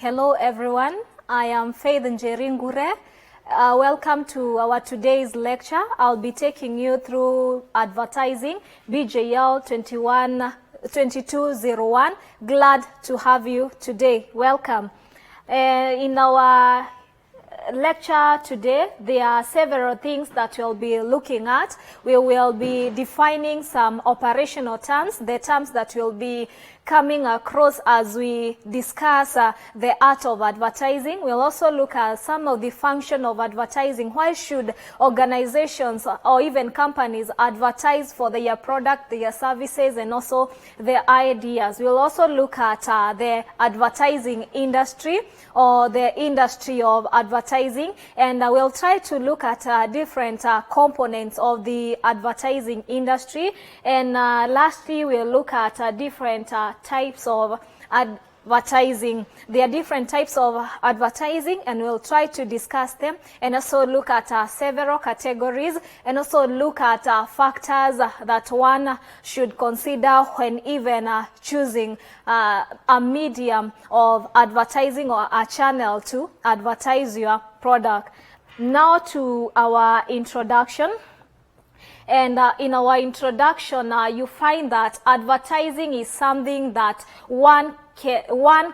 Hello everyone, I am Faith Njeringure. Welcome to our today's lecture. I'll be taking you through advertising, BJL 2201. Glad to have you today. Welcome. In our lecture today, there are several things that we'll be looking at. We will be defining some operational terms, the terms that will be coming across as we discuss the art of advertising. We'll also look at some of the function of advertising. Why should organizations or even companies advertise for their product, their services, and also their ideas? We'll also look at the advertising industry or the industry of advertising, and we'll try to look at different components of the advertising industry. And lastly, we'll look at different types of advertising. There are different types of advertising, and we'll try to discuss them and also look at several categories, and also look at factors that one should consider when even choosing a medium of advertising or a channel to advertise your product. Now to our introduction. And in our introduction, you find that advertising is something that one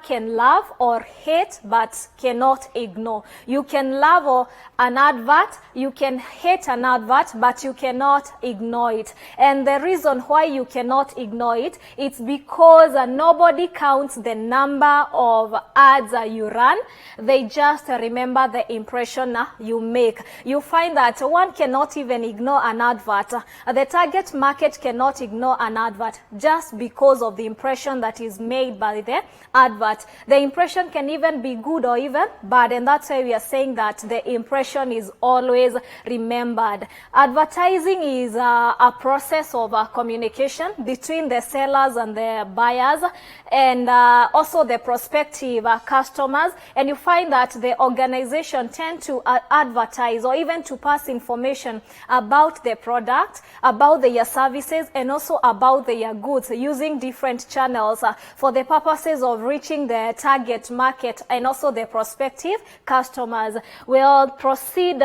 can love or hate but cannot ignore. You can love an advert, you can hate an advert, but you cannot ignore it. And the reason why you cannot ignore it, it's because nobody counts the number of ads you run. They just remember the impression you make. You find that one cannot even ignore an advert. The target market cannot ignore an advert just because of the impression that is made by the advert. The impression can even be good or even bad, and that's why we are saying that the impression is always remembered. Advertising is a process of communication between the sellers and the buyers, and also the prospective customers. And you find that the organization tend to advertise or even to pass information about the product, about their services, and also about their goods using different channels for the purposes of reaching the target market and also the prospective customers. We'll proceed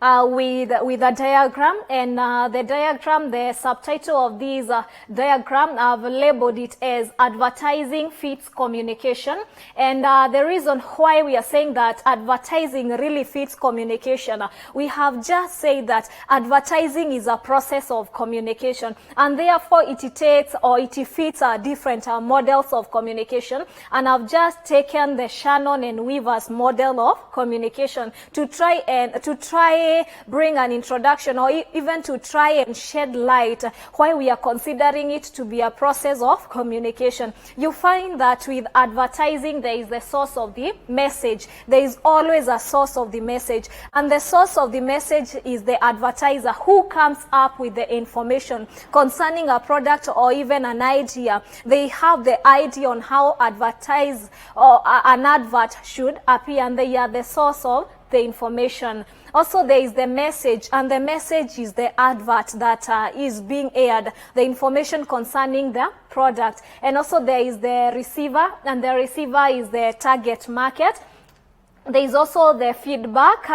with a diagram, and the diagram, the subtitle of this diagram, I've labeled it as advertising fits communication. And the reason why we are saying that advertising really fits communication, we have just said that advertising is a process of communication, and therefore it takes or it fits different models of communication. And I've just taken the Shannon and Weaver's model of communication to try bring an introduction or even to try and shed light why we are considering it to be a process of communication. You find that with advertising, there is the source of the message. There is always a source of the message, and the source of the message is the advertiser who comes up with the information concerning a product or even an idea. They have the idea on how advertise or an advert should appear, and they are the source of the information. Also, there is the message, and the message is the advert that is being aired, the information concerning the product. And also there is the receiver, and the receiver is the target market. There is also the feedback,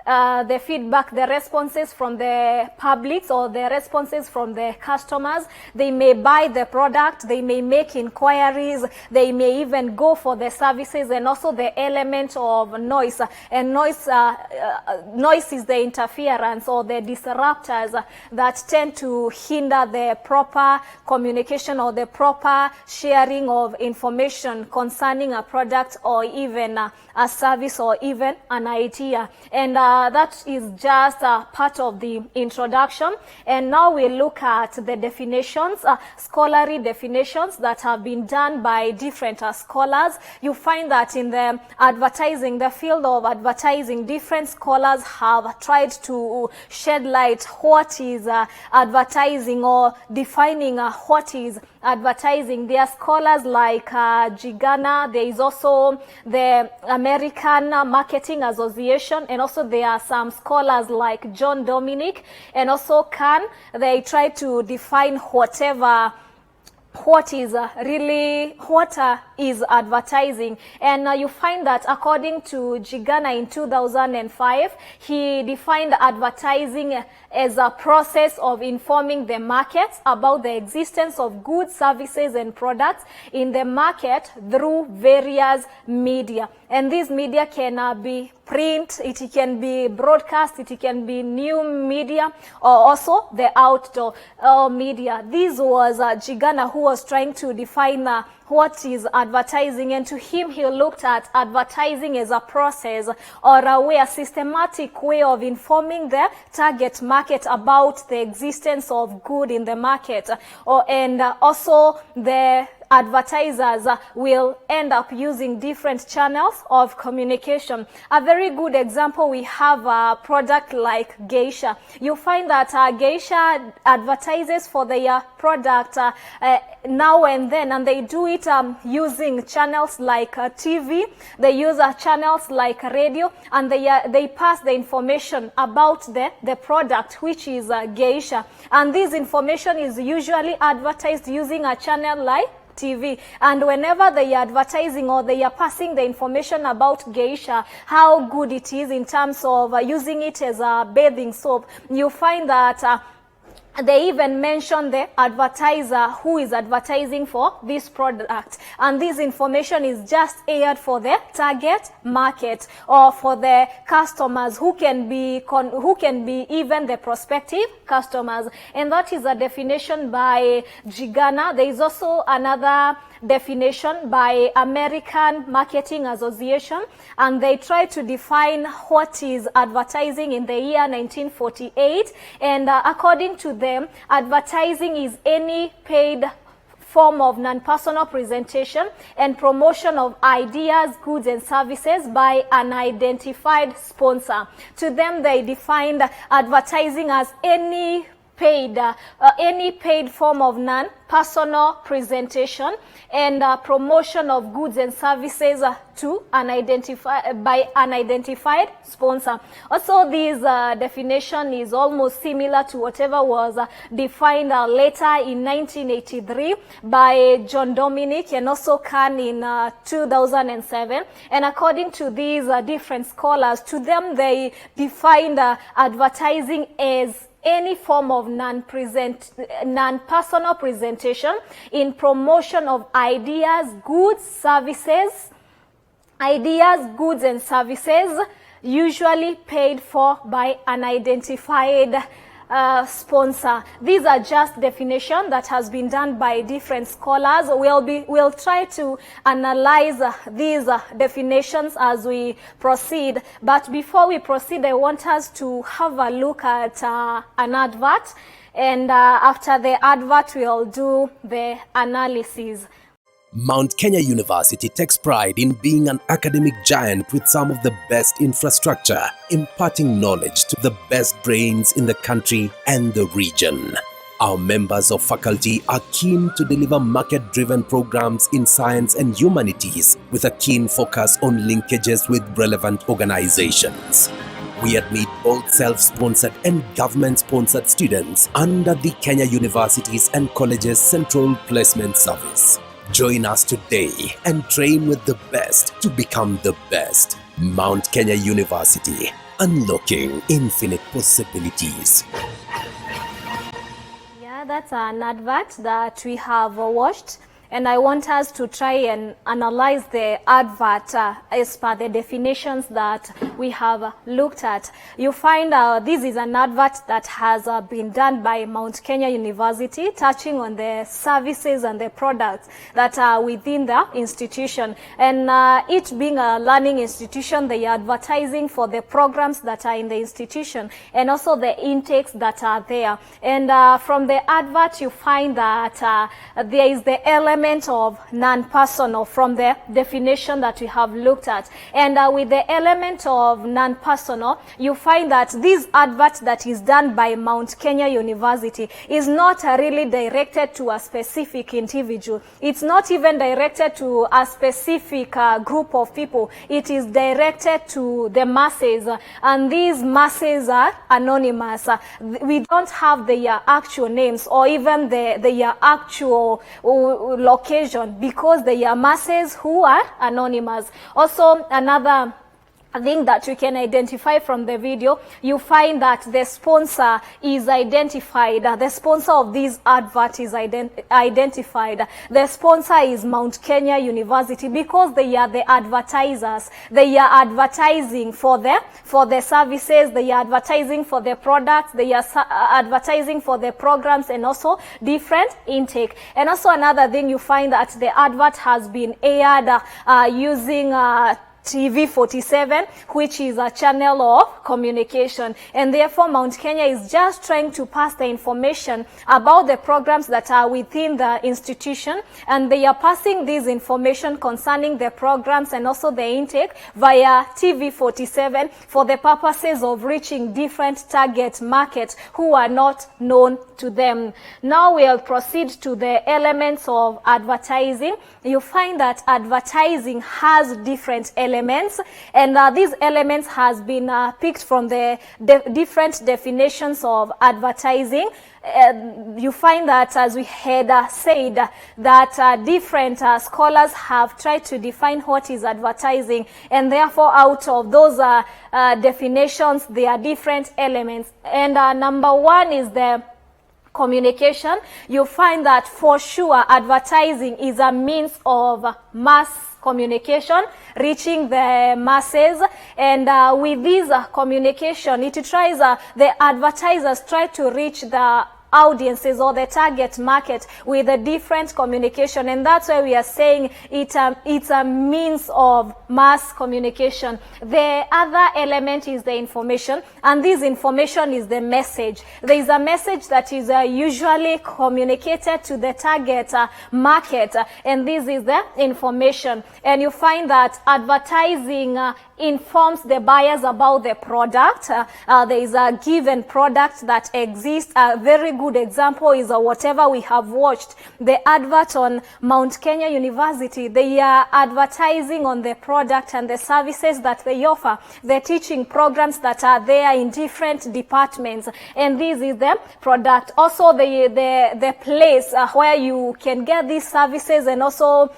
the responses from the public or the responses from the customers. They may buy the product, they may make inquiries, they may even go for the services, and also the element of noise. And noise is the interference or the disruptors that tend to hinder the proper communication or the proper sharing of information concerning a product or even a service or even an idea. And that is just part of the introduction. And now we look at the definitions, scholarly definitions that have been done by different scholars. You find that in the advertising, the field of advertising, different scholars have tried to shed light what is advertising or defining what is advertising. There are scholars like Gigana. There is also the American Marketing Association, and also there are some scholars like John Dominic and also Kahn. They try to define what is advertising. And you find that according to Gigana in 2005, he defined advertising as a process of informing the market about the existence of goods, services, and products in the market through various media. And these media can be print, it can be broadcast, it can be new media, or also the outdoor media. This was Gigana, who was trying to define what is advertising, and to him he looked at advertising as a process or a way, a systematic way of informing the target market about the existence of good in the market, and also the advertisers will end up using different channels of communication. A very good example, we have a product like Geisha. You find that Geisha advertises for their product now and then, and they do it using channels like TV, they use channels like radio, and they pass the information about the product, which is Geisha. And this information is usually advertised using a channel like TV. And whenever they are advertising or they are passing the information about Geisha, how good it is in terms of using it as a bathing soap, you find that they even mention the advertiser who is advertising for this product, and this information is just aired for the target market or for the customers who can be even the prospective customers. And that is a definition by Gigana. There is also another definition by American Marketing Association, and they try to define what is advertising in the year 1948. And according to them, advertising is any paid form of non-personal presentation and promotion of ideas, goods, and services by an identified sponsor. To them, they defined advertising as any paid form of non-personal presentation and promotion of goods and services by an identified sponsor. Also, this definition is almost similar to whatever was defined later in 1983 by John Dominic and also Kahn in 2007. And according to these different scholars, to them they defined advertising as any form of non-personal presentation in promotion of ideas, goods, and services, usually paid for by an identified sponsor. These are just definition that has been done by different scholars. We'll try to analyze these definitions as we proceed. But before we proceed, I want us to have a look at an advert, and after the advert, we'll do the analysis. Mount Kenya University takes pride in being an academic giant with some of the best infrastructure, imparting knowledge to the best brains in the country and the region. Our members of faculty are keen to deliver market-driven programs in science and humanities with a keen focus on linkages with relevant organizations. We admit both self-sponsored and government-sponsored students under the Kenya Universities and Colleges Central Placement Service. Join us today and train with the best to become the best. Mount Kenya University, unlocking infinite possibilities. Yeah, that's an advert that we have watched. And I want us to try and analyze the advert as per the definitions that we have looked at. You find this is an advert that has been done by Mount Kenya University, touching on the services and the products that are within the institution. And it being a learning institution, they are advertising for the programs that are in the institution and also the intakes that are there. And from the advert, you find that there is the LM element of non-personal from the definition that we have looked at. And with the element of non-personal, you find that this advert that is done by Mount Kenya University is not really directed to a specific individual. It's not even directed to a specific group of people. It is directed to the masses, and these masses are anonymous. We don't have their actual names or even their actual location, because they are masses who are anonymous. Also, another thing that you can identify from the video, you find that the sponsor is identified. The sponsor of this advert is identified. The sponsor is Mount Kenya University, because they are the advertisers. They are advertising for the services, they are advertising for the products, they are advertising for the programs, and also different intake. And also another thing, you find that the advert has been aired using TV 47, which is a channel of communication. And therefore, Mount Kenya is just trying to pass the information about the programs that are within the institution, and they are passing this information concerning the programs and also the intake via TV 47 for the purposes of reaching different target markets who are not known to them. Now we'll proceed to the elements of advertising. You find that advertising has different elements, and these elements has been picked from the different definitions of advertising. You find that, as we had said, that different scholars have tried to define what is advertising, and therefore out of those definitions there are different elements. And number one is the communication. You find that for sure advertising is a means of mass communication, reaching the masses, and with this communication, it tries the advertisers try to reach the audiences or the target market with a different communication, and that's why we are saying it's a means of mass communication. The other element is the information, and this information is the message. There is a message that is usually communicated to the target market, and this is the information. And you find that advertising informs the buyers about the product. There is a given product that exists. A very good example is whatever we have watched, the advert on Mount Kenya University. They are advertising on the product and the services that they offer, the teaching programs that are there in different departments, and this is the product. Also the place where you can get these services, and also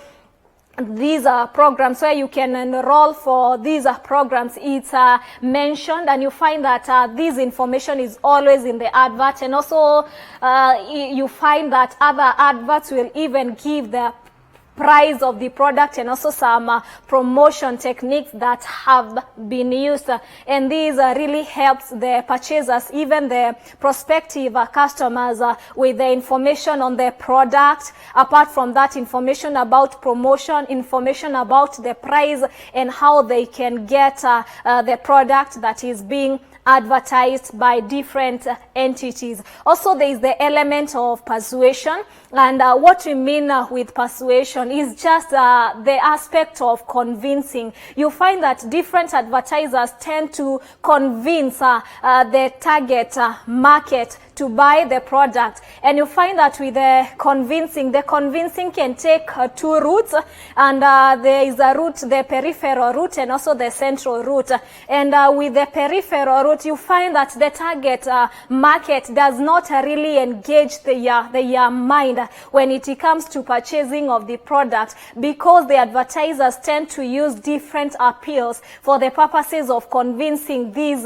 these are programs where you can enroll for these programs. It's mentioned, and you find that this information is always in the advert. And also you find that other adverts will even give the price of the product and also some promotion techniques that have been used, and these really helps the purchasers, even the prospective customers, with the information on the product. Apart from that, information about promotion, information about the price, and how they can get the product that is being advertised by different entities. Also, there is the element of persuasion, and what we mean with persuasion is just the aspect of convincing. You find that different advertisers tend to convince the target market to buy the product, and you find that with the convincing can take two routes, and there is a route, the peripheral route, and also the central route. And with the peripheral route, you find that the target market does not really engage their mind when it comes to purchasing of the product, because the advertisers tend to use different appeals for the purposes of convincing these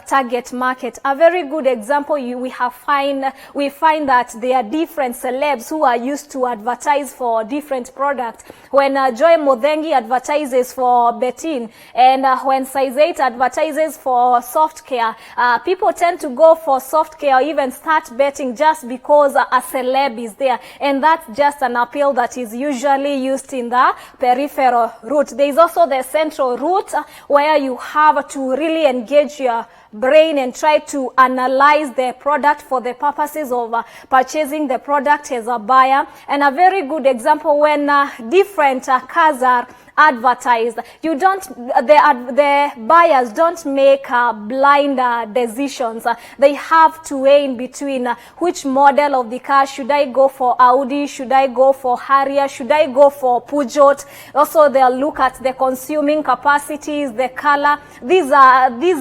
target market. A very good example we find that there are different celebs who are used to advertise for different products. When Joy Mudhengi advertises for Betin, and when Size 8 advertises for soft care, people tend to go for soft care or even start betting just because a celeb is there, and that's just an appeal that is usually used in the peripheral route. There is also the central route where you have to really engage engage your brain and try to analyze the product for the purposes of purchasing the product as a buyer. And a very good example, when different cars are advertised, you don't, the buyers don't make blind decisions. They have to weigh in between which model of the car. Should I go for Audi? Should I go for Harrier? Should I go for Peugeot? Also, they'll look at the consuming capacities, the color. This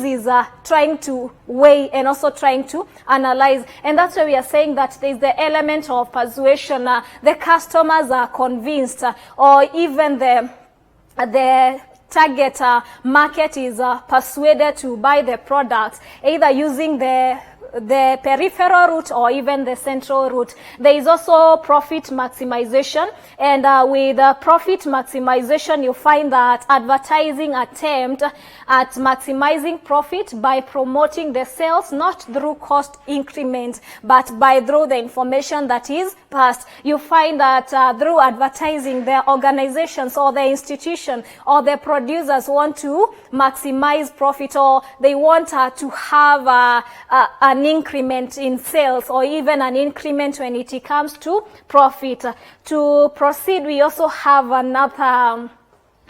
is trying to weigh and also trying to analyze. And that's why we are saying that there's the element of persuasion. The customers are convinced, or even the target market is persuaded to buy the products, either using the peripheral route or even the central route. There is also profit maximization, and with profit maximization, you find that advertising attempt at maximizing profit by promoting the sales not through cost increments, but through the information that is passed. You find that through advertising, the organizations or the institution or the producers want to maximize profit, or they want to have an increment in sales, or even an increment when it comes to profit. To proceed, we also have another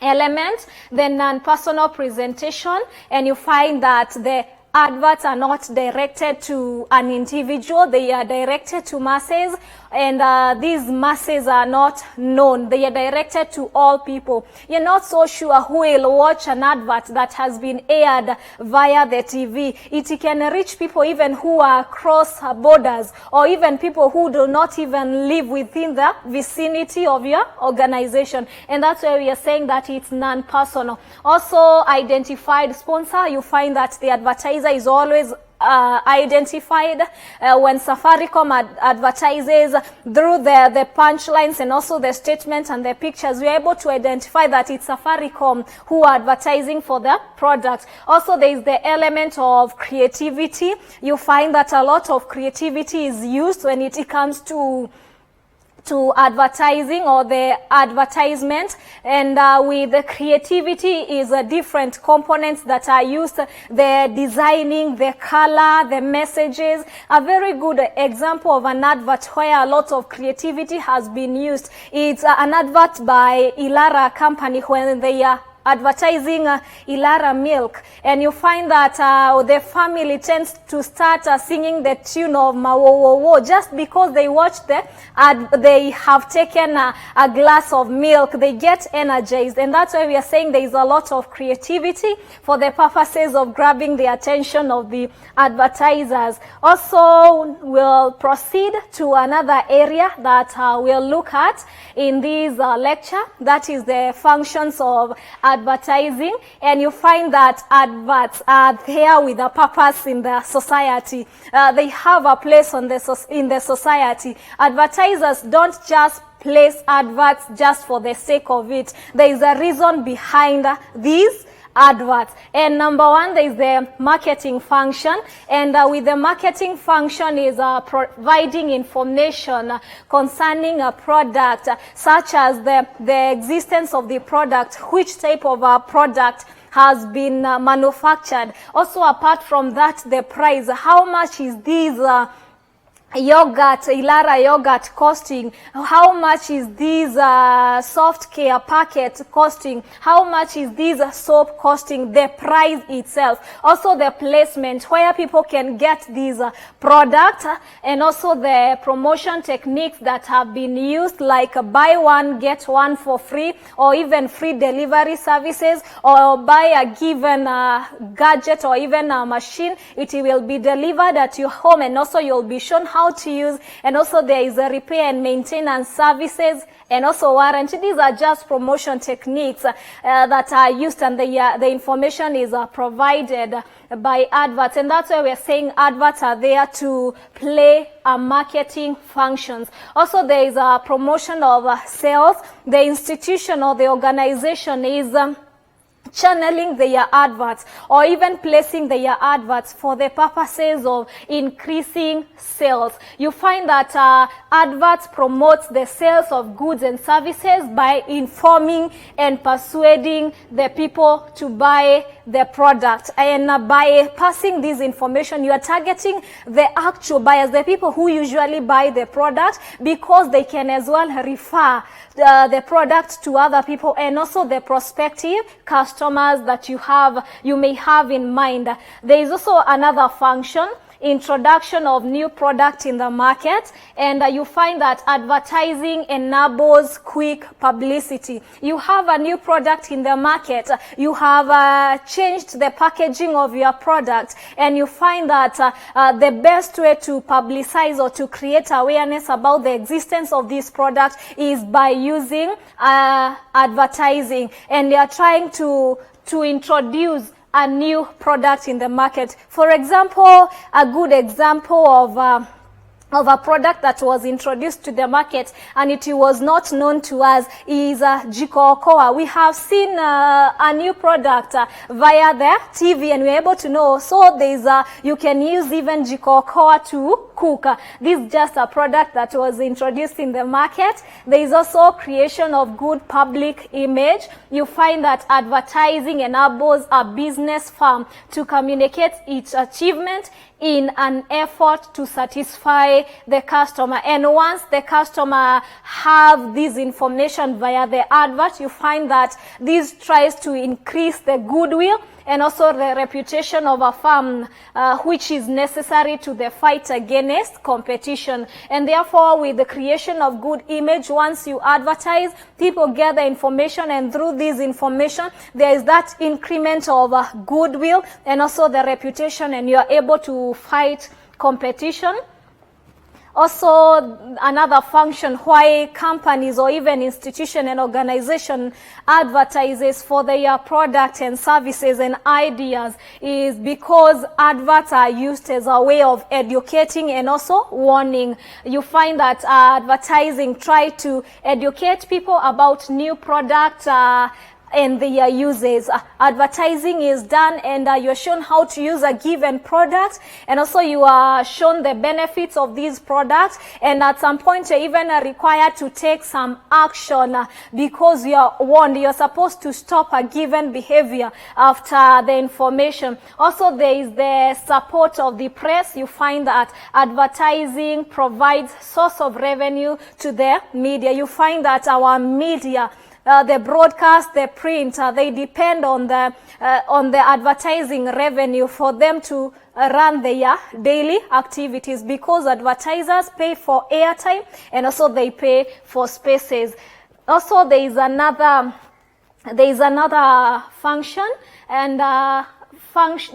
element, the non-personal presentation, and you find that the adverts are not directed to an individual, they are directed to masses, and these masses are not known. They are directed to all people. You're not so sure who will watch an advert that has been aired via the TV. It can reach people even who are across borders, or even people who do not even live within the vicinity of your organization. And that's why we are saying that it's non-personal. Also, identified sponsor, you find that the advertiser is always identified. When Safaricom advertises through the punchlines and also the statements and the pictures, we are able to identify that it's Safaricom who are advertising for the product. Also, there is the element of creativity. You find that a lot of creativity is used when it comes to advertising or the advertisement, and with the creativity is different components that are used, the designing, the color, the messages. A very good example of an advert where a lot of creativity has been used, it's an advert by Ilara company when they are advertising Ilara milk, and you find that the family tends to start singing the tune of Mawowowo just because they watch the ad. They have taken a glass of milk, they get energized, and that's why we are saying there is a lot of creativity for the purposes of grabbing the attention of the advertisers. Also, we'll proceed to another area that we'll look at in this lecture, that is the functions of advertising. And you find that adverts are there with a purpose in the society. They have a place in the society. Advertisers don't just place adverts just for the sake of it. There is a reason behind these adverts. And number one, there is the marketing function, and with the marketing function is providing information concerning a product, such as the existence of the product, which type of product has been manufactured. Also, apart from that, the price. How much is this yogurt, Ilara yogurt costing? How much is this soft care packet costing? How much is this soap costing? The price itself. Also the placement, where people can get these products, and also the promotion techniques that have been used, like buy one get one for free, or even free delivery services, or buy a given gadget or even a machine, it will be delivered at your home, and also you'll be shown how to use, and also there is a repair and maintenance services, and also warranty. These are just promotion techniques that are used, and the information is provided by adverts. And that's why we're saying adverts are there to play a marketing functions. Also, there is a promotion of sales. The institution or the organization is channeling their adverts or even placing their adverts for the purposes of increasing sales. You find that adverts promotes the sales of goods and services by informing and persuading the people to buy the product. And by passing this information, you are targeting the actual buyers, the people who usually buy the product, because they can as well refer the product to other people, and also the prospective customers that you may have in mind. There is also another function, introduction of new product in the market, and you find that advertising enables quick publicity. You have a new product in the market, you have changed the packaging of your product, and you find that the best way to publicize or to create awareness about the existence of this product is by using advertising, and they are trying to introduce a new product in the market. For example, a good example of a product that was introduced to the market and it was not known to us is Jiko Okoa. We have seen a new product via the TV, and we're able to know. So there's you can use even Jiko Okoa to cook. This is just a product that was introduced in the market. There is also creation of good public image. You find that advertising enables a business firm to communicate its achievement in an effort to satisfy the customer. And once the customer have this information via the advert, you find that this tries to increase the goodwill and also the reputation of a firm, which is necessary to the fight against competition. And therefore, with the creation of good image, once you advertise, people get the information, and through this information, there is that increment of goodwill and also the reputation, and you are able to fight competition. Also, another function why companies or even institution and organization advertises for their product and services and ideas is because adverts are used as a way of educating and also warning. You find that advertising try to educate people about new products and their uses. Advertising is done, and you're shown how to use a given product, and also you are shown the benefits of these products, and at some point you're even required to take some action because you are warned you're supposed to stop a given behavior after the information. Also, there is the support of the press. You find that advertising provides source of revenue to the media. You find that our media, the broadcast, the print, they depend on the advertising revenue for them to run their daily activities, because advertisers pay for airtime and also they pay for spaces. Also, there is another function, and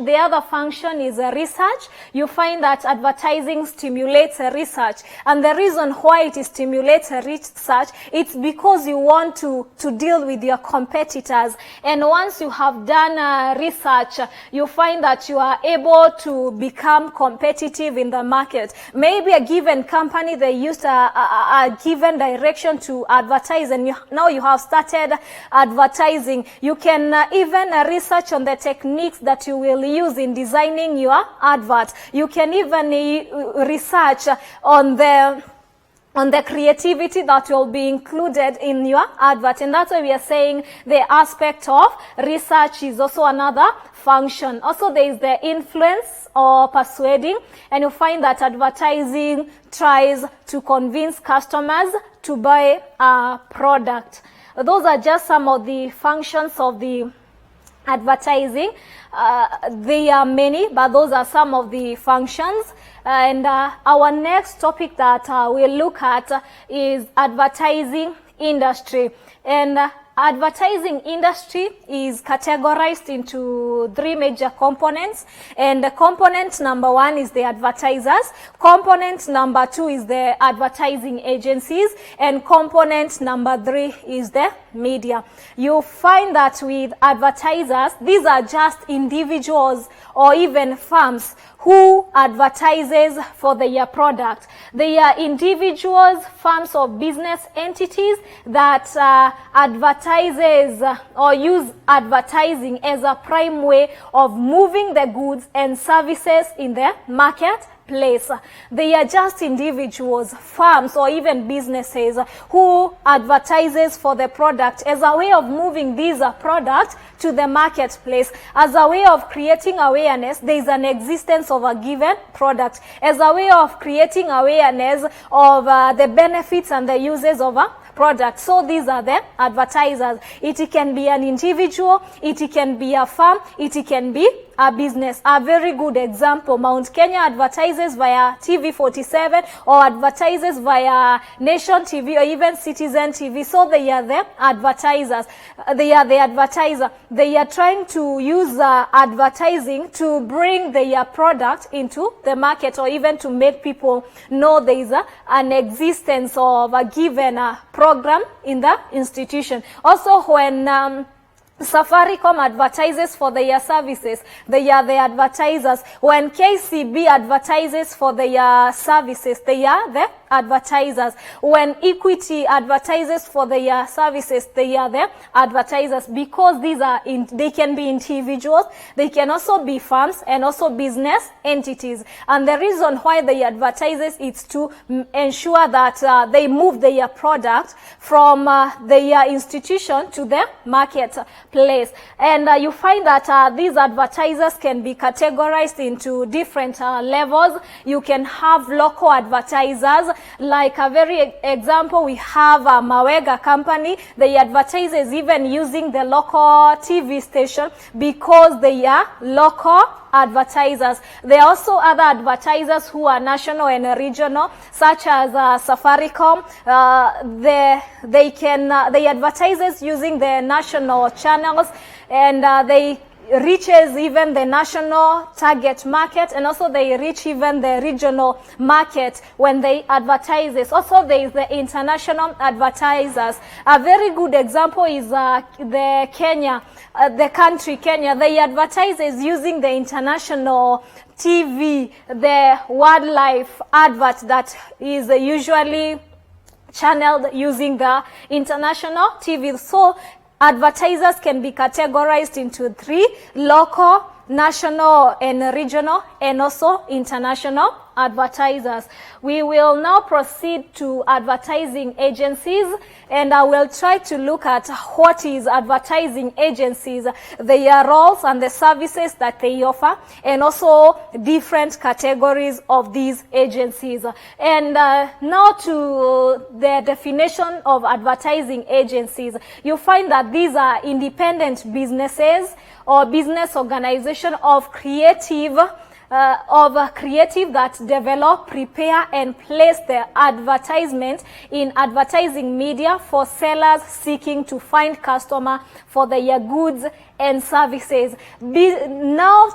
the other function is research. You find that advertising stimulates research, and the reason why it stimulates research, it's because you want to deal with your competitors. And once you have done research, you find that you are able to become competitive in the market. Maybe a given company, they used a given direction to advertise, and now you have started advertising. You can even research on the techniques that you will use in designing your advert. You can even research on the creativity that will be included in your advert. And that's why we are saying the aspect of research is also another function. Also, there is the influence or persuading, and you find that advertising tries to convince customers to buy a product. Those are just some of the functions of the advertising. There are many, but those are some of the functions. And our next topic that we'll look at is advertising industry. And advertising industry is categorized into three major components. And component number one is the advertisers. Component number two is the advertising agencies. And component number three is the media. You find that with advertisers, these are just individuals or even firms who advertises for their product. They are individuals, firms or business entities that advertise advertises or use advertising as a prime way of moving the goods and services in the marketplace. They are just individuals, firms, or even businesses who advertises for the product as a way of moving these products to the marketplace, as a way of creating awareness. There is an existence of a given product, as a way of creating awareness of the benefits and the uses of a product. So these are the advertisers. It can be an individual, it can be a firm, it can be a business. A very good example, Mount Kenya advertises via TV47 or advertises via Nation TV or even Citizen TV. So they are the advertisers. They are the advertiser. They are trying to use advertising to bring their product into the market or even to make people know there is an existence of a given program in the institution. Also, when Safaricom advertises for their services, they are the advertisers. When KCB advertises for their services, they are the advertisers. When Equity advertises for their services, they are the advertisers, because these are they can be individuals, they can also be firms and also business entities. And the reason why they advertises is to ensure that they move their product from their institution to the marketplace. And you find that these advertisers can be categorized into different levels. You can have local advertisers. Like a very example, we have a Mawega company. They advertises even using the local TV station because they are local advertisers. There are also other advertisers who are national and regional, such as Safaricom. They advertises using the national channels, and they reaches even the national target market, and also they reach even the regional market when they advertise this. Also, there is the international advertisers. A very good example is the country Kenya. They advertises using the international TV, the wildlife advert that is usually channeled using the international TV. So advertisers can be categorized into three: local, national and regional, and also international advertisers. We will now proceed to advertising agencies, and I will try to look at what is advertising agencies, their roles and the services that they offer, and also different categories of these agencies. And now to the definition of advertising agencies. You find that these are independent businesses or business organization of creative that develop, prepare and place the advertisement in advertising media for sellers seeking to find customer for their goods and services. Now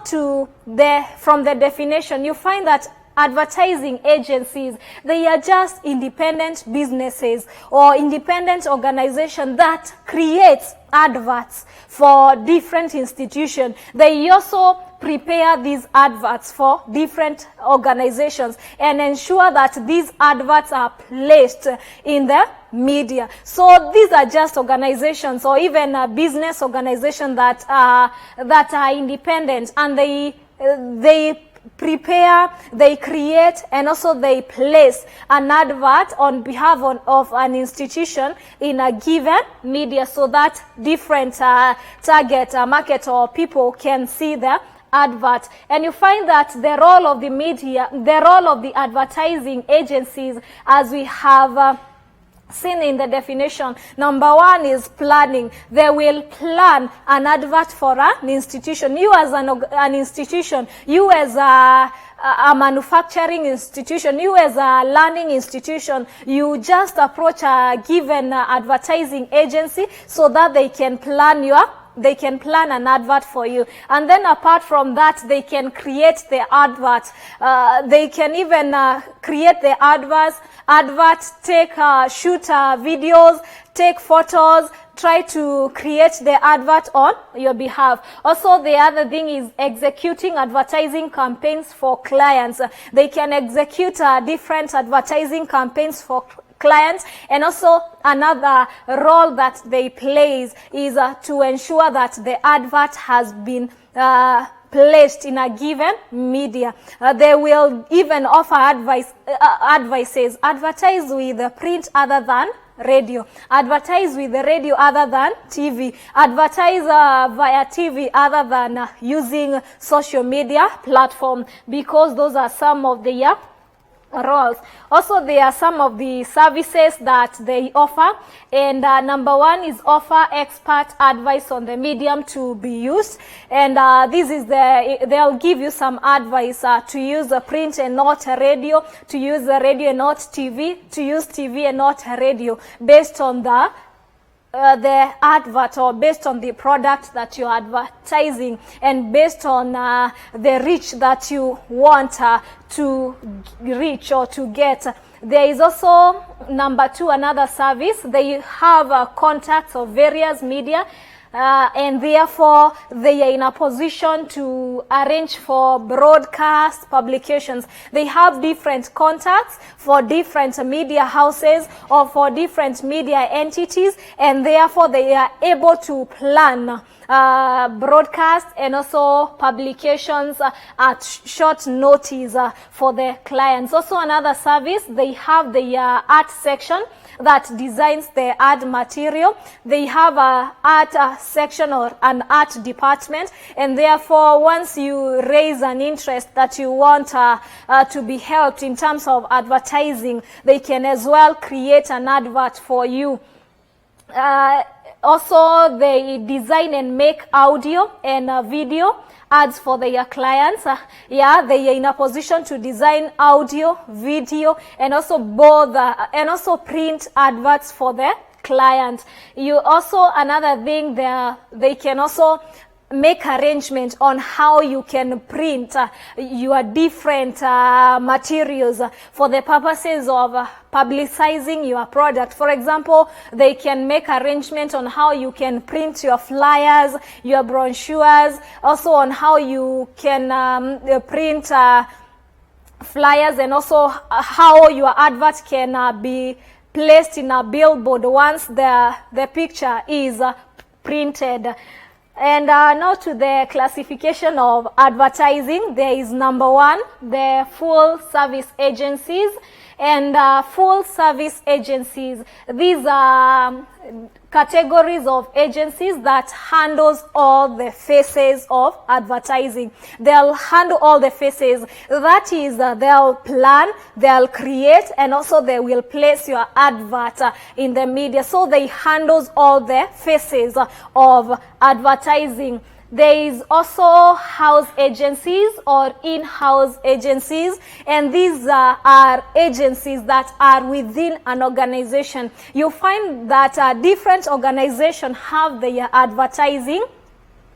from the definition, you find that advertising agencies, they are just independent businesses or independent organizations that creates adverts for different institutions. They also prepare these adverts for different organizations and ensure that these adverts are placed in the media. So these are just organizations or even a business organization that are independent, and they prepare, they create, and also they place an advert on behalf of an institution in a given media, so that different target market or people can see the advert. And you find that the role of the media, the role of the advertising agencies, as we have seen in the definition, number one is planning. They will plan an advert for an institution. You as an institution, you as a manufacturing institution, you as a learning institution, you just approach a given advertising agency so that they can plan an advert for you. And then apart from that, they can create the advert. They can even create the adverts, shoot videos, take photos, try to create the advert on your behalf. Also, the other thing is executing advertising campaigns for clients. They can execute different advertising campaigns for clients. And also another role that they play is to ensure that the advert has been placed in a given media. They will even offer advices. Advertise with print other than radio. Advertise with the radio other than TV. Advertise via TV other than using social media platform, because those are some of the roles. Also, there are some of the services that they offer, and number one is offer expert advice on the medium to be used, and this is they'll give you some advice to use print and not radio, to use radio and not TV, to use TV and not radio, based on the advert, or based on the product that you're advertising, and based on the reach that you want to reach or to get. There is also, number two, another service. They have contacts of various media, and therefore they are in a position to arrange for broadcast publications. They have different contacts for different media houses or for different media entities, and therefore they are able to plan broadcast and also publications at short notice for the clients. Also another service, they have the art section that designs the ad material. They have a art section or an art department, and therefore once you raise an interest that you want to be helped in terms of advertising, they can as well create an advert for you. Also, they design and make audio and video ads for their clients. They are in a position to design audio, video, and also both, and also print adverts for the client. You also, another thing, they can also make arrangement on how you can print your different materials for the purposes of publicizing your product. For example, they can make arrangement on how you can print your flyers, your brochures, also on how you can print flyers, and also how your advert can be placed in a billboard once the picture is printed. And now to the classification of advertising. There is number one, the full service agencies. And full service agencies, these are categories of agencies that handles all the phases of advertising. They'll handle all the phases. That is, they'll plan, they'll create, and also they will place your advert in the media. So they handles all the phases of advertising. There is also house agencies or in-house agencies, and these are agencies that are within an organization. You find that different organizations have their advertising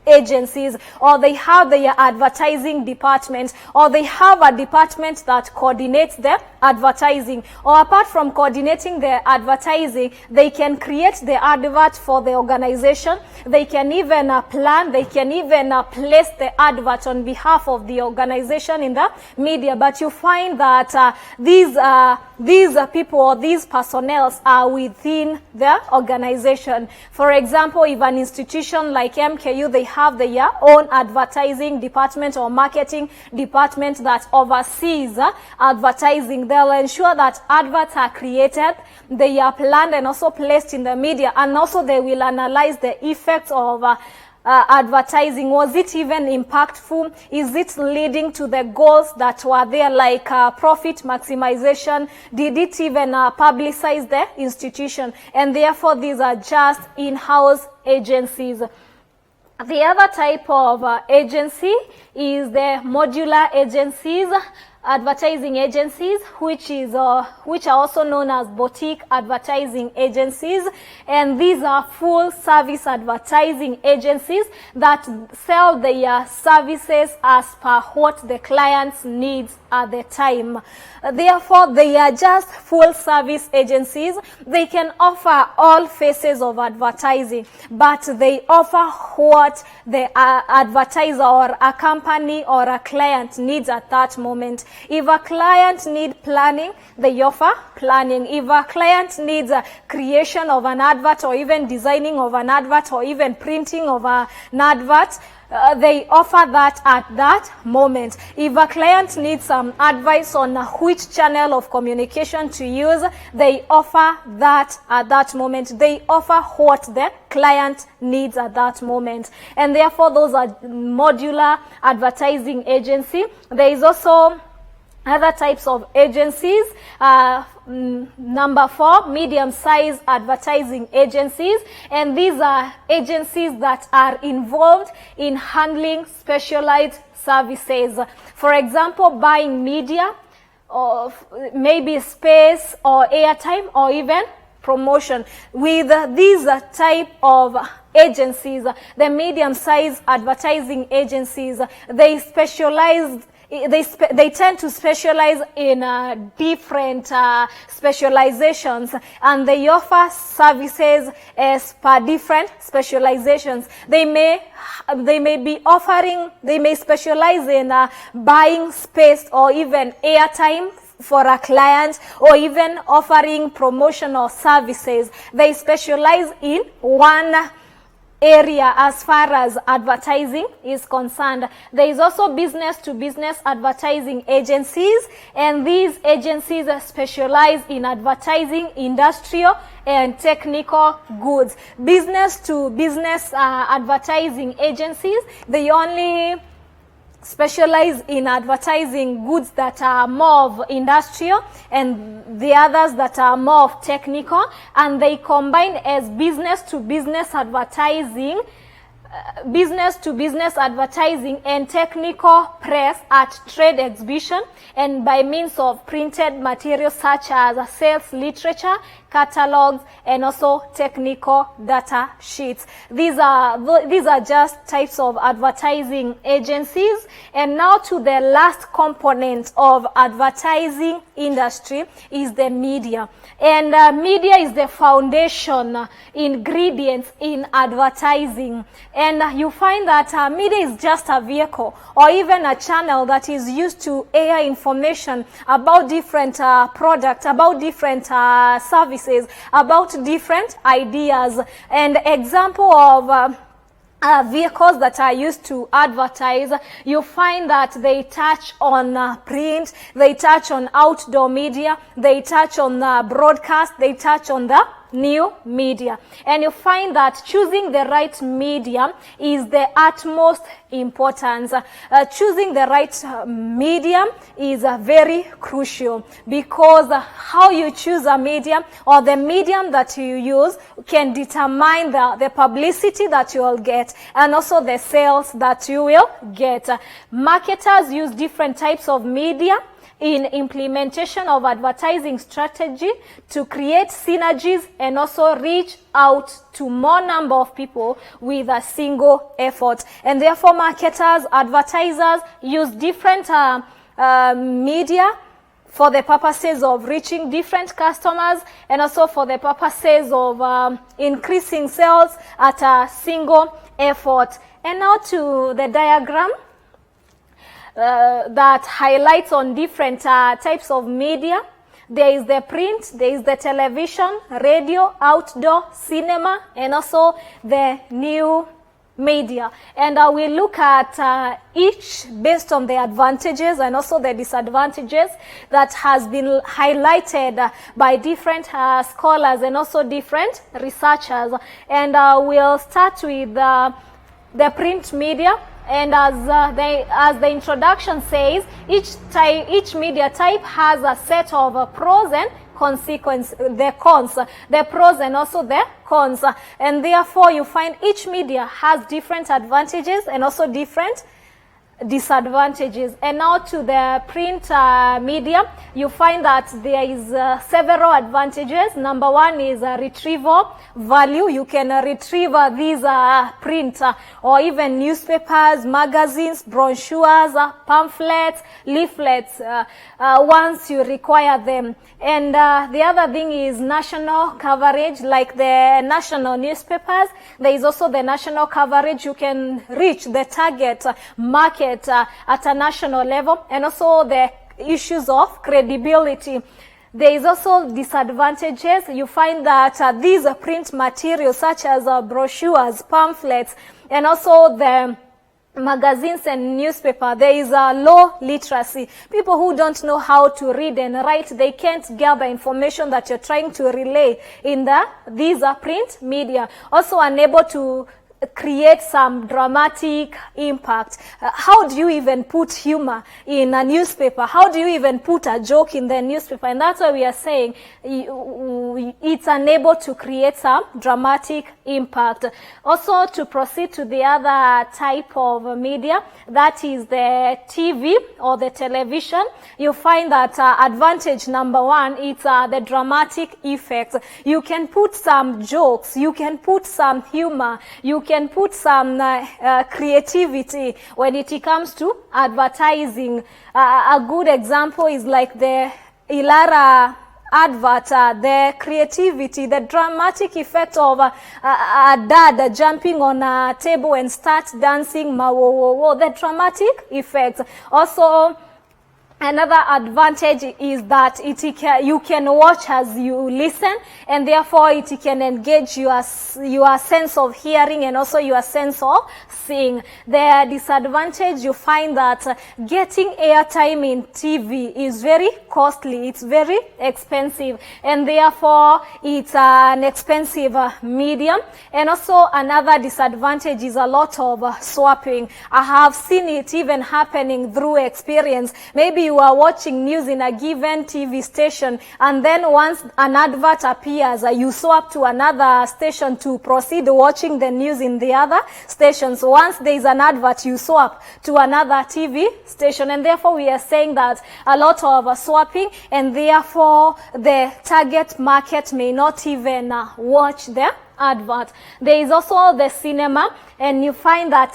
agencies, or they have their advertising department, or they have a department that coordinates the advertising. Or apart from coordinating the advertising, they can create the advert for the organization. They can even plan, they can even place the advert on behalf of the organization in the media. But you find that these people or these personnel are within the organization. For example, if an institution like MKU, they have their own advertising department or marketing department that oversees advertising. They'll ensure that adverts are created, they are planned and also placed in the media, and also they will analyze the effects of advertising. Was it even impactful? Is it leading to the goals that were there, like profit maximization? Did it even publicize the institution? And therefore, these are just in-house agencies. The other type of agency is the modular agencies, advertising agencies, which are also known as boutique advertising agencies. And these are full service advertising agencies that sell their services as per what the client's needs at the time. Therefore, they are just full service agencies. They can offer all phases of advertising, but they offer what the advertiser or a company or a client needs at that moment. If a client needs planning, they offer planning. If a client needs a creation of an advert, or even designing of an advert, or even printing of an advert, they offer that at that moment. If a client needs some advice on which channel of communication to use, they offer that at that moment. They offer what the client needs at that moment. And therefore, those are modular advertising agency. There is also other types of agencies. Number 4, medium-sized advertising agencies. And these are agencies that are involved in handling specialized services. For example, buying media, or maybe space or airtime, or even promotion. With these type of agencies, the medium-sized advertising agencies, they specialize. They tend to specialize in different specializations, and they offer services as per different specializations. They may specialize in buying space or even airtime for a client, or even offering promotional services. They specialize in one area as far as advertising is concerned. There is also business-to-business advertising agencies, and these agencies specialize in advertising industrial and technical goods. Business-to-business advertising agencies, they only specialize in advertising goods that are more of industrial, and the others that are more of technical, and they combine as business-to-business advertising and technical press at trade exhibition, and by means of printed materials such as sales literature, catalogs, and also technical data sheets. These are just types of advertising agencies. And now to the last component of advertising industry is the media. And media is the foundation ingredients in advertising. And you find that media is just a vehicle or even a channel that is used to air information about different products, about different services, about different ideas. And example of vehicles that are used to advertise, you find that they touch on print, they touch on outdoor media, they touch on broadcast, they touch on the new media. And you find that choosing the right medium is the utmost importance. Choosing the right medium is very crucial, because how you choose a medium or the medium that you use can determine the publicity that you will get and also the sales that you will get. Marketers use different types of media in implementation of advertising strategy to create synergies and also reach out to more number of people with a single effort. And therefore, marketers, advertisers use different media for the purposes of reaching different customers and also for the purposes of increasing sales at a single effort. And now to the diagram that highlights on different types of media. There is the print, there is the television, radio, outdoor, cinema, and also the new media. And we look at each based on the advantages and also the disadvantages that has been highlighted by different scholars and also different researchers. And we'll start with the print media. And as the introduction says, each media type has a set of pros and consequences, the cons, the pros and also the cons. And therefore, you find each media has different advantages and also different disadvantages. And now to the print media, you find that there is several advantages. Number one is retrieval value. You can retrieve these print or even newspapers, magazines, brochures, pamphlets, leaflets once you require them. And the other thing is national coverage, like the national newspapers. There is also the national coverage. You can reach the target market at a national level, and also the issues of credibility. There is also disadvantages. You find that these print materials such as brochures, pamphlets, and also the magazines and newspaper, there is a low literacy. People who don't know how to read and write, they can't gather information that you're trying to relay in these print media. Also unable to create some dramatic impact. How do you even put humor in a newspaper? How do you even put a joke in the newspaper? And that's why we are saying it's unable to create some dramatic impact. Also, to proceed to the other type of media, that is the TV or the television, you find that advantage number one, it's the dramatic effect. You can put some jokes, you can put some humor, you can put some creativity when it comes to advertising. A good example is like the Ilara advert, the creativity, the dramatic effect of a dad jumping on a table and start dancing, the dramatic effect. Also, another advantage is that you can watch as you listen, and therefore it can engage your sense of hearing and also your sense of seeing. The disadvantage, you find that getting airtime in TV is very costly, it's very expensive, and therefore it's an expensive medium. And also another disadvantage is a lot of swapping. I have seen it even happening through experience. Maybe you are watching news in a given TV station, and then once an advert appears, you swap to another station to proceed watching the news in the other station. So once there is an advert, you swap to another TV station, and therefore we are saying that a lot of swapping, and therefore the target market may not even watch the advert. There is also the cinema, and you find that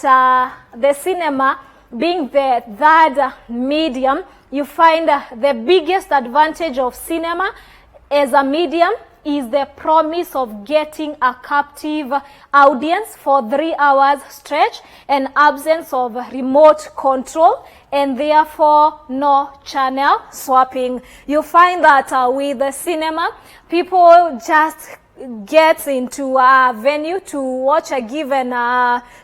the cinema being the third medium, you find the biggest advantage of cinema as a medium is the promise of getting a captive audience for 3 hours stretch and absence of remote control, and therefore no channel swapping. You find that with the cinema, people just get into a venue to watch a given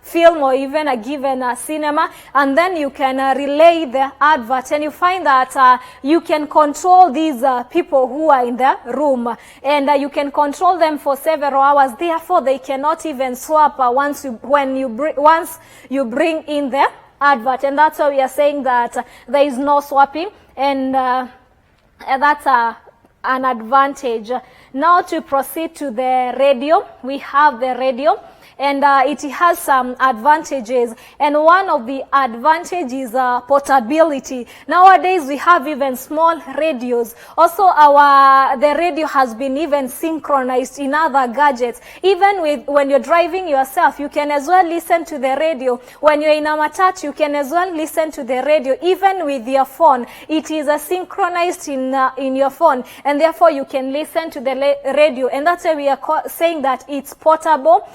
film or even a given cinema, and then you can relay the advert, and you find that you can control these people who are in the room, and you can control them for several hours. Therefore they cannot even swap once you bring in the advert, and that's why we are saying that there is no swapping, and that's an advantage. Now to proceed to the radio, we have the radio, and it has some advantages, and one of the advantages is portability. Nowadays we have even small radios. Also the radio has been even synchronized in other gadgets. Even when you're driving yourself, you can as well listen to the radio. When you're in a matatu, you can as well listen to the radio. Even with your phone, it is synchronized in your phone, and therefore you can listen to the radio, and that's why we are saying that it's portable,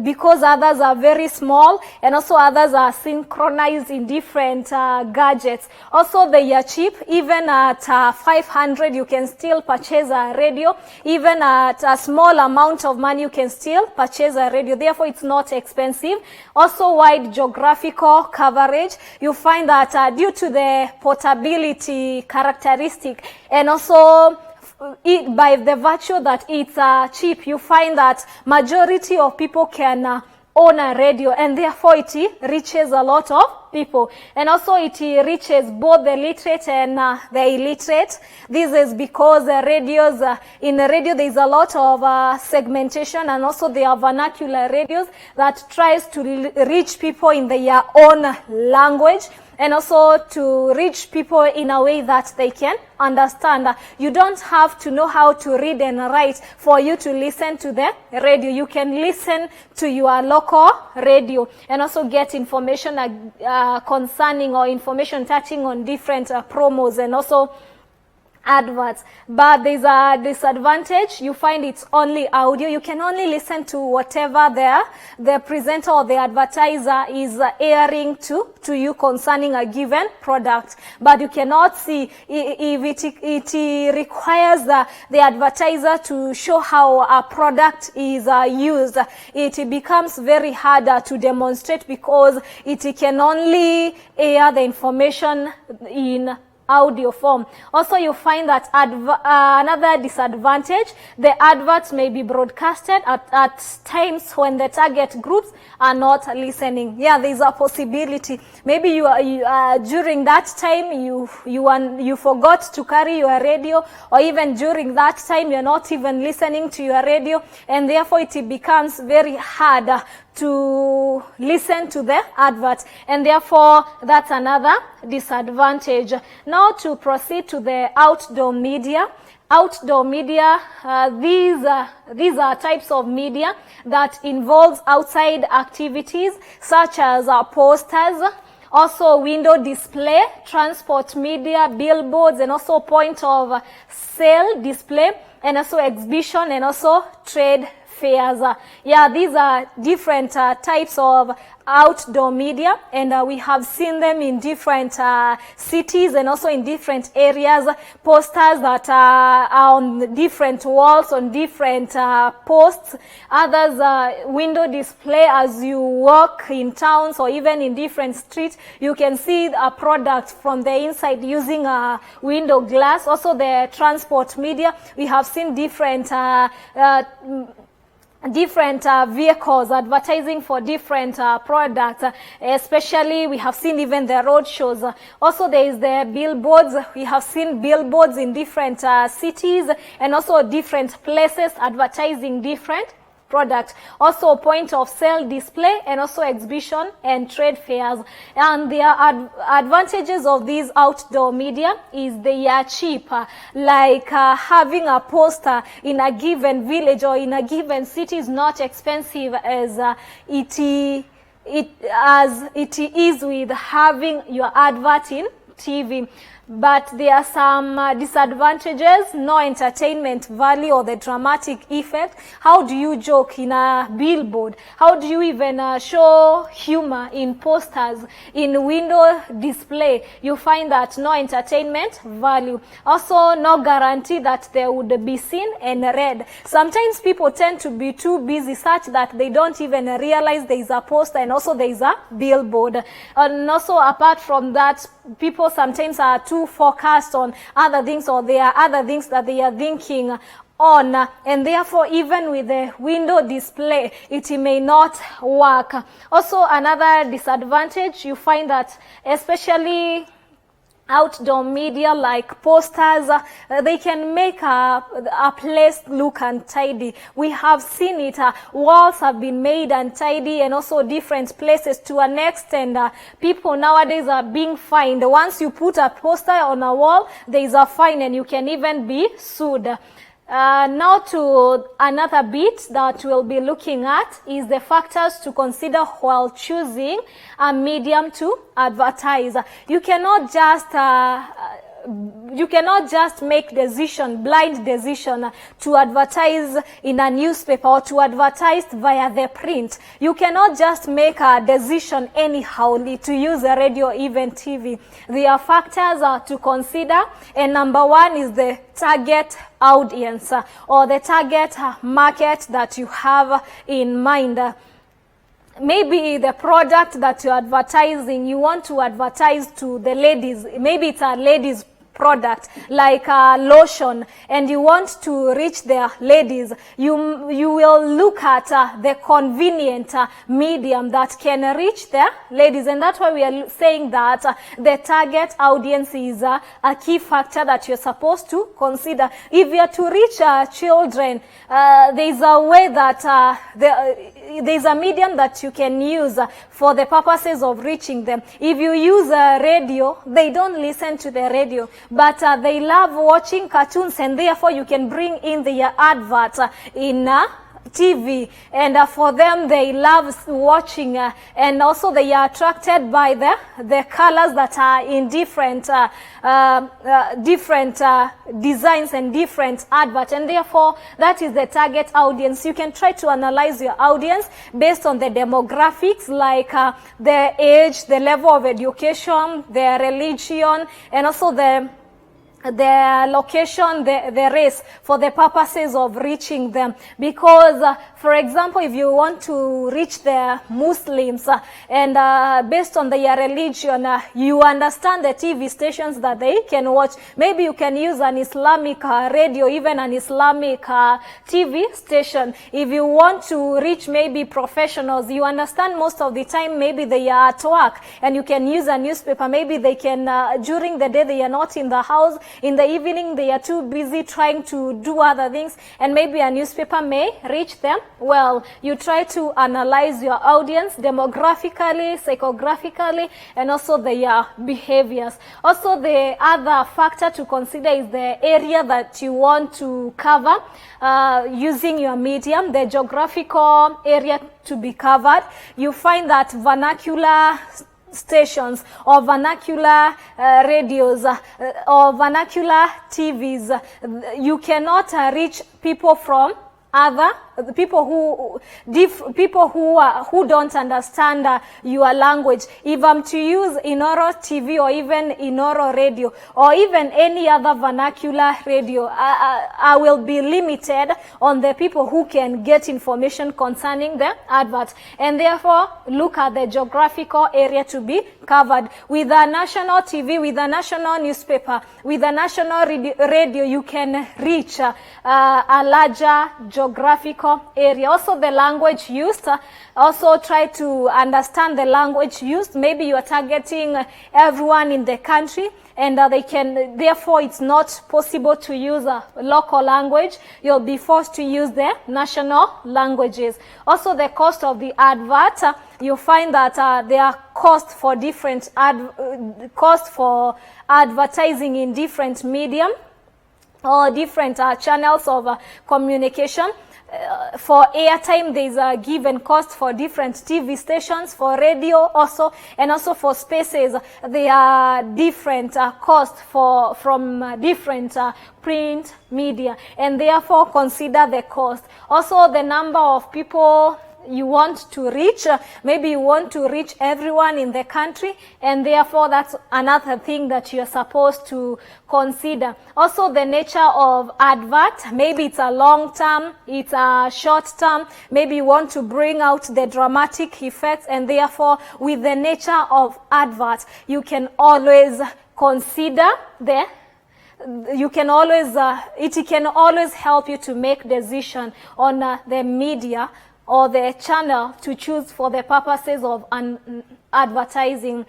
because others are very small, and also others are synchronized in different gadgets. Also they are cheap. Even at 500 you can still purchase a radio. Even at a small amount of money you can still purchase a radio. Therefore it's not expensive. Also wide geographical coverage. You find that due to the portability characteristic, and also by the virtue that it's cheap, you find that majority of people can own a radio, and therefore it reaches a lot of people, and also it reaches both the literate and the illiterate. This is because radios, in the radio there is a lot of segmentation, and also there are vernacular radios that tries to reach people in their own language, and also to reach people in a way that they can understand. You don't have to know how to read and write for you to listen to the radio. You can listen to your local radio and also get information concerning or information touching on different promos, and also adverts. But there's a disadvantage. You find it's only audio. You can only listen to whatever the presenter or the advertiser is airing to you concerning a given product. But you cannot see if it requires the advertiser to show how a product is used. It becomes very harder to demonstrate because it can only air the information in audio form. Also, you find that another disadvantage, the adverts may be broadcasted at times when the target groups are not listening. Yeah, there's a possibility. Maybe you during that time you forgot to carry your radio, or even during that time you're not even listening to your radio, and therefore it becomes very hard to listen to the advert, and therefore that's another disadvantage. Now to proceed to the outdoor media. Outdoor media, these are types of media that involves outside activities such as posters, also window display, transport media, billboards, and also point of sale display, and also exhibition, and also trade fairs. Yeah, these are different types of outdoor media, and we have seen them in different cities and also in different areas. Posters that are on different walls, on different posts. Others window display as you walk in towns or even in different streets. You can see a product from the inside using a window glass. Also the transport media, we have seen different vehicles advertising for different products, especially we have seen even the road shows. Also there is the billboards. We have seen billboards in different cities and also different places advertising different product. Also point of sale display, and also exhibition and trade fairs. And the advantages of these outdoor media is they are cheap, like having a poster in a given village or in a given city is not expensive as it is with having your advert in TV. But there are some disadvantages: no entertainment value or the dramatic effect. How do you joke in a billboard? How do you even show humor in posters? In window display, you find that no entertainment value. Also, no guarantee that they would be seen and read. Sometimes people tend to be too busy such that they don't even realize there is a poster and also there is a billboard. And also, apart from that, people sometimes are too focused on other things, or there are other things that they are thinking on, and therefore even with the window display it may not work. Also another disadvantage, you find that especially outdoor media like posters, they can make a place look untidy. We have seen it. Walls have been made untidy, and also different places to an extent. People nowadays are being fined. Once you put a poster on a wall, there is a fine and you can even be sued. Now to another bit that we'll be looking at is the factors to consider while choosing a medium to advertise. You cannot just make blind decision to advertise in a newspaper or to advertise via the print. You cannot just make a decision anyhow to use a radio or even TV. There are factors to consider, and number one is the target audience or the target market that you have in mind. Maybe the product that you're advertising, you want to advertise to the ladies. Maybe it's a ladies product like lotion, and you want to reach the ladies. You will look at the convenient medium that can reach the ladies, and that's why we are saying that the target audience is a key factor that you're supposed to consider. If you are to reach children, there's a way that there's a medium that you can use for the purposes of reaching them. If you use a radio, they don't listen to the radio, but they love watching cartoons, and therefore you can bring in the advert in TV, and for them they love watching, and also they are attracted by the colors that are in different designs and different adverts, and therefore that is the target audience. You can try to analyze your audience based on the demographics, like their age, the level of education, their religion, and also the location, the race, for the purposes of reaching them. Because, for example, if you want to reach the Muslims, and based on their religion, you understand the TV stations that they can watch. Maybe you can use an Islamic radio, even an Islamic TV station. If you want to reach maybe professionals, you understand most of the time maybe they are at work, and you can use a newspaper. Maybe they can, during the day they are not in the house, in the evening they are too busy trying to do other things, and maybe a newspaper may reach them. Well, you try to analyze your audience demographically, psychographically, and also their behaviors. Also, the other factor to consider is the area that you want to cover using your medium, the geographical area to be covered. You find that vernacular stations or vernacular radios or vernacular TVs, you cannot reach people from other people who don't understand your language. If I'm to use Inoro TV or even Inoro radio or even any other vernacular radio, I will be limited on the people who can get information concerning the advert, and therefore look at the geographical area to be covered. With a national TV, with a national newspaper, with a national radio, you can reach a larger geographical area. Also, the language used, also try to understand the language used. Maybe you are targeting everyone in the country, and they can, therefore it's not possible to use a local language. You'll be forced to use the national languages. Also, the cost of the advert, you find that there are costs for different cost for advertising in different medium or different channels of communication. For airtime, there is a given cost for different TV stations, for radio also, and also for spaces. There are different costs from different print media, and therefore consider the cost. Also, the number of people you want to reach. Maybe you want to reach everyone in the country, and therefore that's another thing that you're supposed to consider. Also, the nature of advert. Maybe it's a long term, it's a short term. Maybe you want to bring out the dramatic effects, and therefore with the nature of advert, you can always consider it can always help you to make decision on the media or the channel to choose for the purposes of advertising.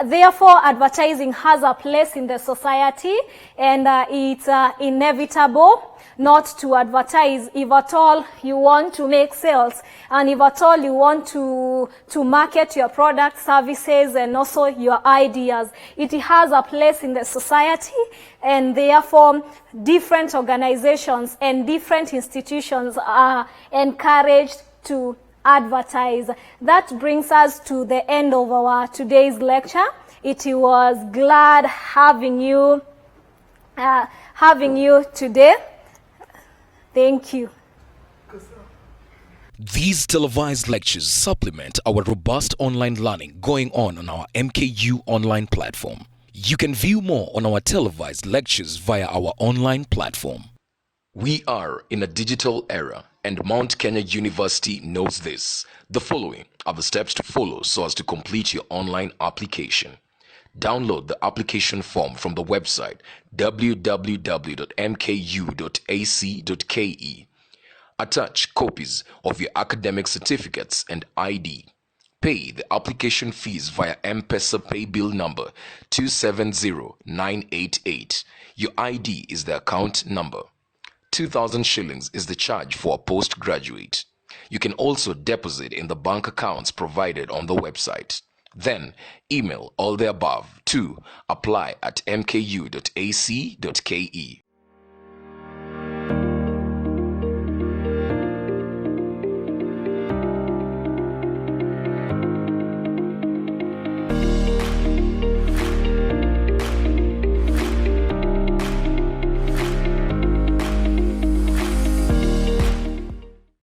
Therefore, advertising has a place in the society, and it's inevitable not to advertise if at all you want to make sales, and if at all you want to market your products, services, and also your ideas. It has a place in the society, and therefore different organizations and different institutions are encouraged to advertise. That brings us to the end of our today's lecture. It was glad having you today. Thank you. These televised lectures supplement our robust online learning going on our MKU online platform. You can view more on our televised lectures via our online platform. We are in a digital era, and Mount Kenya University knows this. The following are the steps to follow so as to complete your online application. Download the application form from the website www.mku.ac.ke. Attach copies of your academic certificates and ID. Pay the application fees via M-Pesa pay bill number 270988. Your ID is the account number. 2,000 shillings is the charge for a postgraduate. You can also deposit in the bank accounts provided on the website. Then email all the above to apply@mku.ac.ke.